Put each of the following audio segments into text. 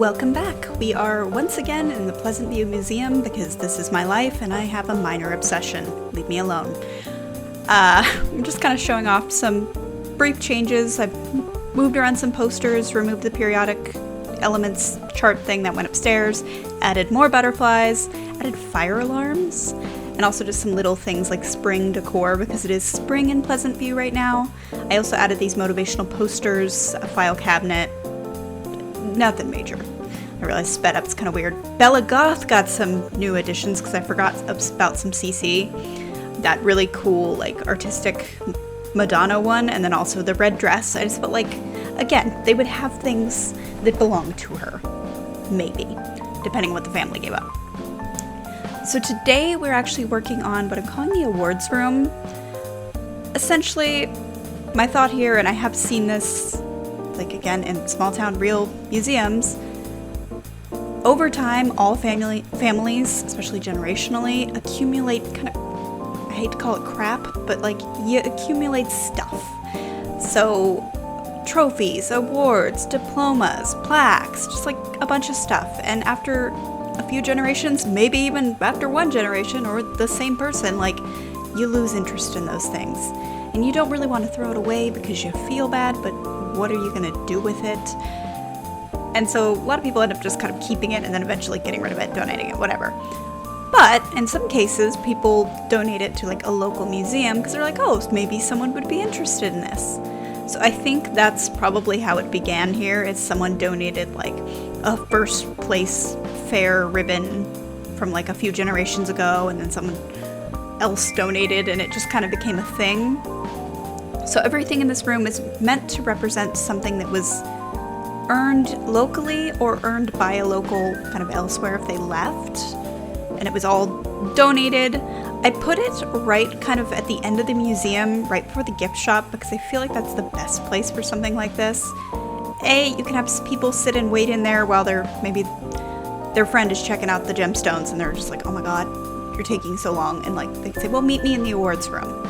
Welcome back. We are once again in the Pleasantview Museum because this is my life and I have a minor obsession. Leave me alone. I'm just kind of showing off some brief changes. I've moved around some posters, removed the periodic elements chart thing that went upstairs, added more butterflies, added fire alarms, and also just some little things like spring decor because it is spring in Pleasantview right now. I also added these motivational posters, a file cabinet. Nothing major. I realized sped up, it's kind of weird. Bella Goth got some new additions because I forgot about some CC. That really cool, like, artistic Madonna one, and then also the red dress. I just felt like, again, they would have things that belong to her. Maybe. Depending on what the family gave up. So today we're actually working on what I'm calling the awards room. Essentially, my thought here, and I have seen this like again in small town real museums, over time all families, especially generationally, accumulate kind of, I hate to call it crap, but like you accumulate stuff. So trophies, awards, diplomas, plaques, just like a bunch of stuff. And after a few generations, maybe even after one generation or the same person, like you lose interest in those things. And you don't really want to throw it away because you feel bad, but what are you going to do with it? And so a lot of people end up just kind of keeping it and then eventually getting rid of it, donating it, whatever. But in some cases, people donate it to like a local museum because they're like, oh, maybe someone would be interested in this. So I think that's probably how it began here, is someone donated like a first place fair ribbon from like a few generations ago, and then someone else donated, and it just kind of became a thing. So everything in this room is meant to represent something that was earned locally or earned by a local kind of elsewhere if they left. And it was all donated. I put it right kind of at the end of the museum, right before the gift shop, because I feel like that's the best place for something like this. You can have people sit and wait in there while maybe their friend is checking out the gemstones and they're just like, oh my god, you're taking so long. And like they say, well, meet me in the awards room.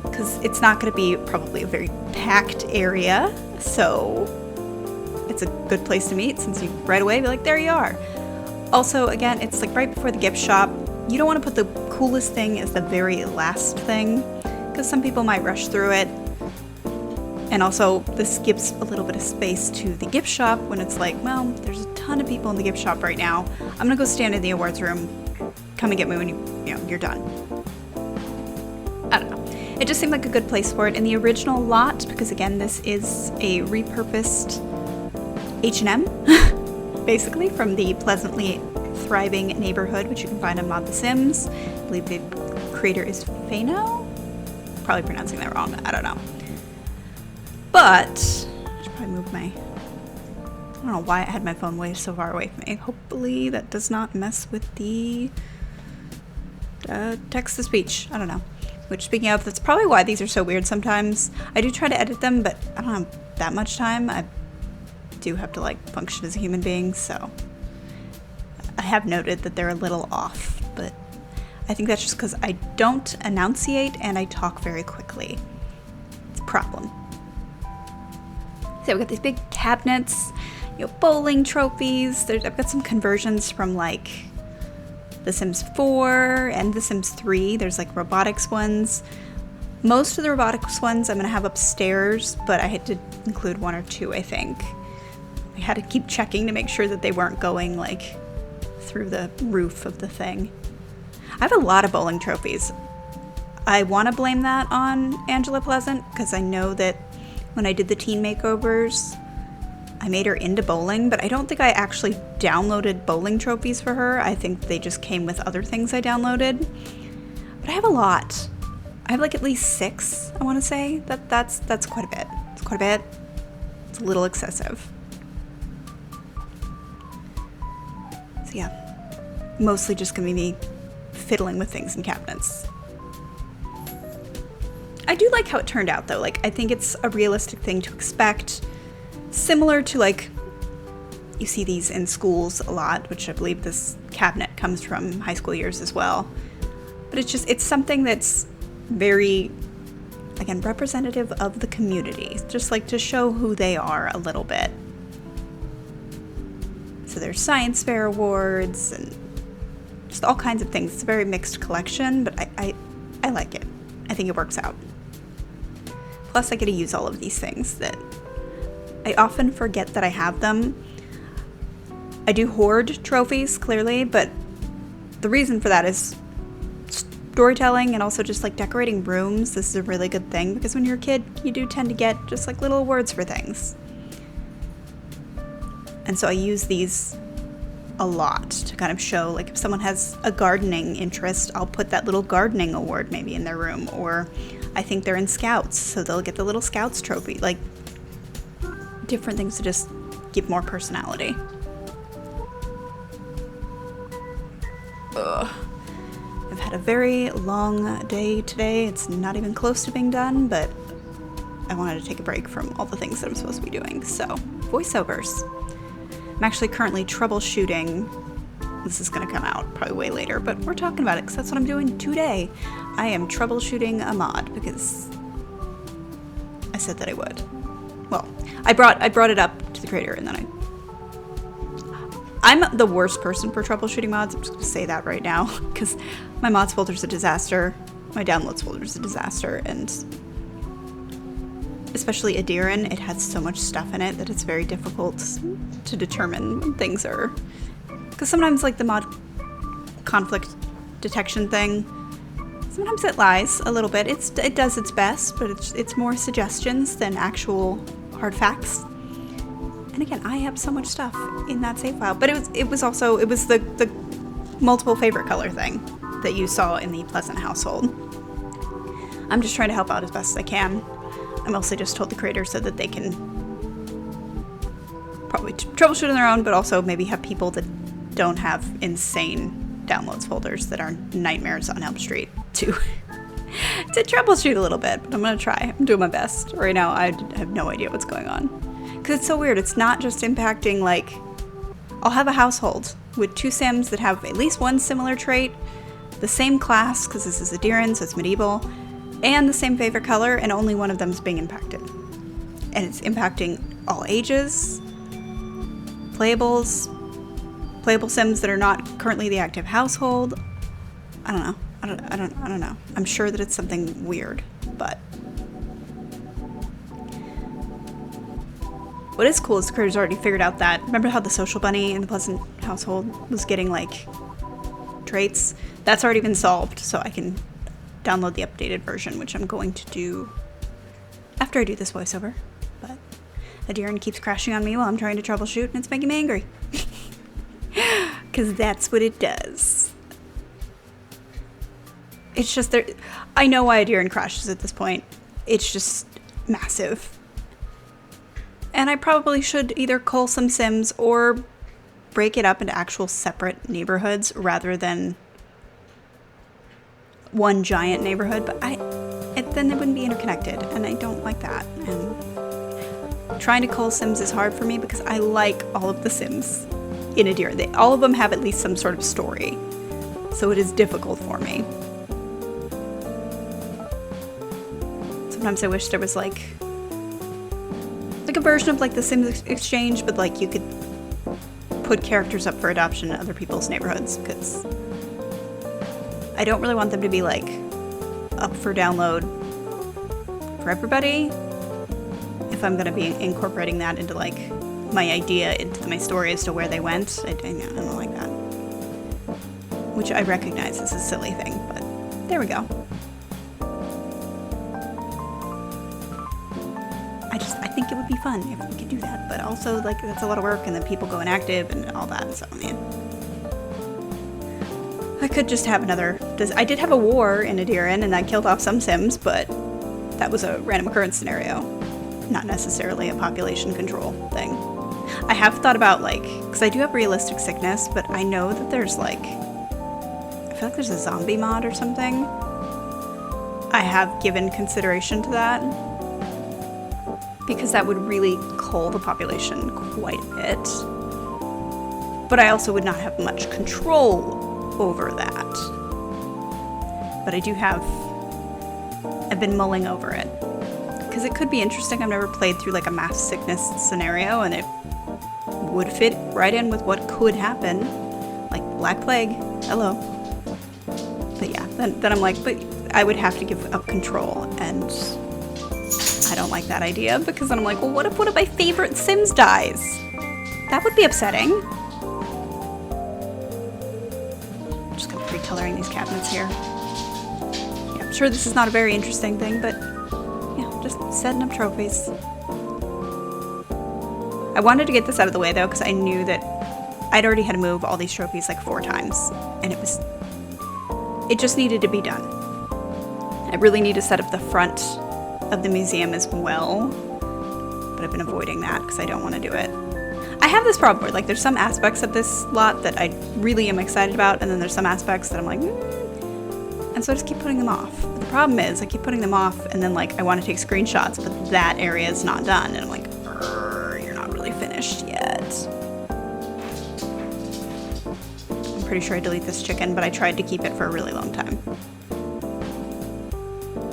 Because it's not going to be probably a very packed area, so it's a good place to meet since you right away be like, there you are. Also, again, it's like right before the gift shop. You don't want to put the coolest thing as the very last thing, because some people might rush through it. And also, this gives a little bit of space to the gift shop when it's like, well, there's a ton of people in the gift shop right now. I'm going to go stand in the awards room. Come and get me when you're done. I don't know. It just seemed like a good place for it in the original lot, because again, this is a repurposed H&M, basically, from the Pleasantly Thriving neighborhood, which you can find on Mod The Sims. I believe the creator is Fano? Probably pronouncing that wrong, I don't know. But, I should probably move I don't know why I had my phone way so far away from me. Hopefully that does not mess with the text-to-speech, I don't know. Which, speaking of, that's probably why these are so weird sometimes. I do try to edit them, but I don't have that much time. I do have to, like, function as a human being, so I have noted that they're a little off, but I think that's just because I don't enunciate and I talk very quickly. It's a problem. So we've got these big cabinets, bowling trophies. I've got some conversions from, like, The Sims 4 and The Sims 3. There's like robotics ones. Most of the robotics ones I'm going to have upstairs, but I had to include one or two, I think. I had to keep checking to make sure that they weren't going like through the roof of the thing. I have a lot of bowling trophies. I want to blame that on Angela Pleasant because I know that when I did the teen makeovers, I made her into bowling, but I don't think I actually downloaded bowling trophies for her. I think they just came with other things I downloaded. But I have a lot. I have like at least 6, I want to say. That's quite a bit. It's quite a bit. It's a little excessive. So yeah, mostly just gonna be me fiddling with things in cabinets. I do like how it turned out though. Like, I think it's a realistic thing to expect. Similar to, like, you see these in schools a lot, which I believe this cabinet comes from high school years as well. But it's something that's very, again, representative of the community. Just like to show who they are a little bit. So there's science fair awards and just all kinds of things. It's a very mixed collection, but I like it. I think it works out. Plus, I get to use all of these things that I often forget that I have them. I do hoard trophies, clearly, but the reason for that is storytelling and also just like decorating rooms. This is a really good thing because when you're a kid, you do tend to get just like little awards for things. And so I use these a lot to kind of show, like, if someone has a gardening interest, I'll put that little gardening award maybe in their room. Or I think they're in Scouts, so they'll get the little Scouts trophy. Like, different things to just give more personality. Ugh. I've had a very long day today. It's not even close to being done, but I wanted to take a break from all the things that I'm supposed to be doing. So, voiceovers. I'm actually currently troubleshooting. This is going to come out probably way later, but we're talking about it because that's what I'm doing today. I am troubleshooting a mod because I said that I would. Well, I brought it up to the creator, and then I'm the worst person for troubleshooting mods. I'm just going to say that right now because my mods folder is a disaster. My downloads folder is a disaster, and especially Adiron, it has so much stuff in it that it's very difficult to determine when things are... Because sometimes, like, the mod conflict detection thing, sometimes it lies a little bit. It does its best, but it's more suggestions than actual hard facts. And again, I have so much stuff in that save file. But it was the multiple favorite color thing that you saw in the Pleasant household. I'm just trying to help out as best as I can. I mostly just told the creator so that they can probably troubleshoot on their own, but also maybe have people that don't have insane downloads folders that are nightmares on Elm Street to troubleshoot a little bit. But I'm going to try. I'm doing my best. Right now, I have no idea what's going on. Because it's so weird. It's not just impacting, like, I'll have a household with 2 Sims that have at least one similar trait, the same class, because this is Adiron, so it's medieval, and the same favorite color, and only one of them is being impacted. And it's impacting all ages, playable Sims that are not currently the active household. I don't know. I don't know. I'm sure that it's something weird, but what is cool is the creator's already figured out that, remember how the social bunny in the Pleasant household was getting, like, traits? That's already been solved, so I can download the updated version, which I'm going to do after I do this voiceover. But Adiron keeps crashing on me while I'm trying to troubleshoot, and it's making me angry. Because that's what it does. It's just there. I know why Adiron crashes at this point. It's just massive. And I probably should either cull some Sims or break it up into actual separate neighborhoods rather than one giant neighborhood, but then it wouldn't be interconnected, and I don't like that. And trying to cull Sims is hard for me because I like all of the Sims in Adiron. All of them have at least some sort of story, so it is difficult for me. Sometimes I wish there was like a version of like the Sims Exchange, but like you could put characters up for adoption in other people's neighborhoods, because I don't really want them to be like up for download for everybody if I'm going to be incorporating that into like my idea into my story as to where they went. I don't like that, which I recognize is a silly thing, but there we go. I think it would be fun if we could do that, but also like that's a lot of work, and then people go inactive and all that. So man, I could just have another. I did have a war in Adiron, and I killed off some Sims, but that was a random occurrence scenario, not necessarily a population control thing. I have thought about like, because I do have realistic sickness, but I know that there's like, I feel like there's a zombie mod or something. I have given consideration to that, because that would really cull the population quite a bit. But I also would not have much control over that. But I've been mulling over it, because it could be interesting. I've never played through like a mass sickness scenario, and it would fit right in with what could happen, like Black Plague, hello. But yeah, then I'm like, but I would have to give up control, and I don't like that idea, because then I'm like, well, what if one of my favorite Sims dies? That would be upsetting. I'm just kind of recoloring these cabinets here. Yeah, I'm sure this is not a very interesting thing, but yeah, just setting up trophies. I wanted to get this out of the way though, because I knew that I'd already had to move all these trophies like 4 times, and it just needed to be done. I really need to set up the front of the museum as well, but I've been avoiding that because I don't want to do it. I have this problem where like there's some aspects of this lot that I really am excited about, and then there's some aspects that I'm like, and so I just keep putting them off. But the problem is I keep putting them off, and then like I want to take screenshots, but that area is not done, and I'm like, you're not really finished yet. I'm pretty sure I delete this chicken, but I tried to keep it for a really long time.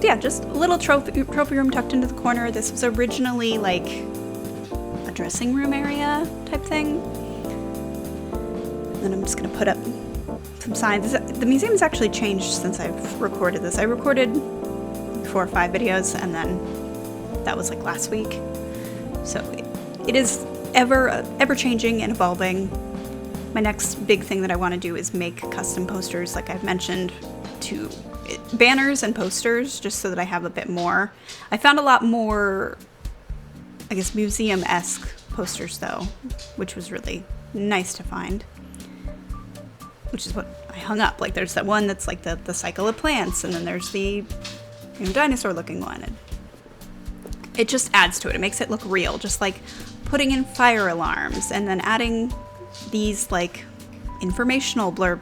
Yeah, just a little trophy room tucked into the corner. This was originally like a dressing room area type thing. And then I'm just gonna put up some signs. The museum's actually changed since I've recorded this. I recorded 4 or 5 videos, and then that was like last week. So it is ever changing and evolving. My next big thing that I want to do is make custom posters, like I've mentioned, to banners and posters, just so that I have a bit more. I found a lot more, I guess, museum-esque posters though, which was really nice to find, which is what I hung up. Like there's that one that's like the cycle of plants, and then there's the dinosaur looking one, and it just adds to it. It makes it look real, just like putting in fire alarms and then adding these like informational blurb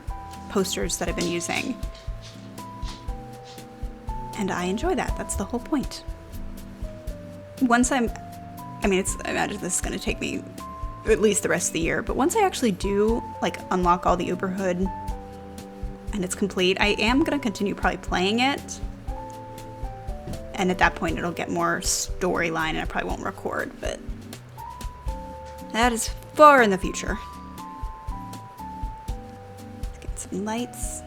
posters that I've been using. And I enjoy that. That's the whole point. Once I imagine this is going to take me at least the rest of the year, but once I actually do like unlock all the Uberhood and it's complete, I am going to continue probably playing it. And at that point it'll get more storyline and I probably won't record, but that is far in the future. Let's get some lights.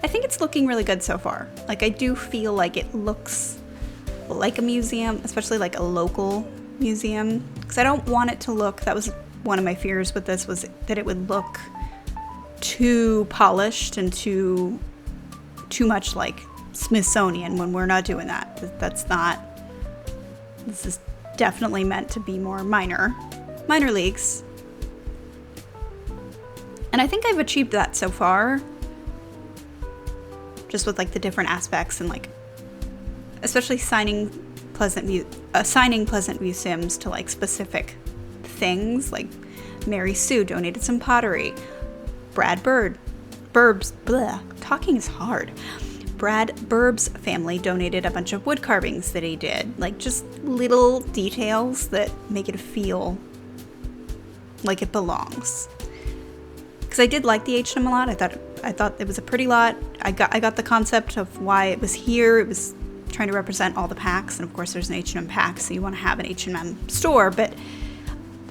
I think it's looking really good so far. Like I do feel like it looks like a museum, especially like a local museum, because I don't want it to look, that was one of my fears with this, was that it would look too polished and too much like Smithsonian, when we're not doing that. That's not, this is definitely meant to be more minor leagues. And I think I've achieved that so far, just with like the different aspects, and like especially assigning Pleasantview Sims to like specific things. Like Mary Sue donated some pottery. Brad Burbs, talking is hard. Brad Burbs' family donated a bunch of wood carvings that he did. Like just little details that make it feel like it belongs. Because I did like the H&M a lot. I thought it was a pretty lot. I got the concept of why it was here. It was trying to represent all the packs, and of course there's an H&M pack, so you want to have an H&M store, but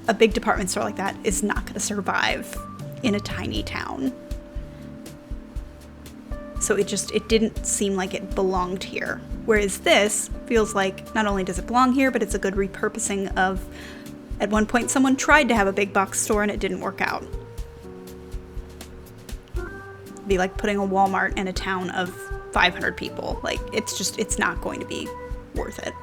a big department store like that is not going to survive in a tiny town. So it didn't seem like it belonged here. Whereas this feels like not only does it belong here, but it's a good repurposing of, at one point someone tried to have a big box store and it didn't work out. It'd be like putting a Walmart in a town of 500 people. Like it's not going to be worth it.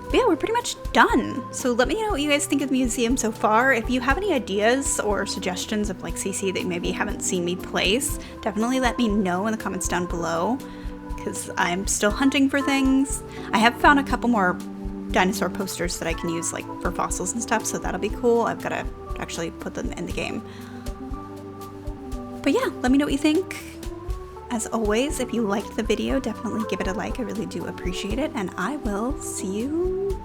But yeah, we're pretty much done. So let me know what you guys think of the museum so far. If you have any ideas or suggestions of like CC that you maybe haven't seen me place, definitely let me know in the comments down below, because I'm still hunting for things. I have found a couple more dinosaur posters that I can use like for fossils and stuff, so that'll be cool. I've got to actually put them in the game. But yeah, let me know what you think. As always, if you liked the video, definitely give it a like. I really do appreciate it. And I will see you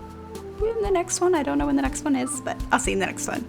in the next one. I don't know when the next one is, but I'll see you in the next one.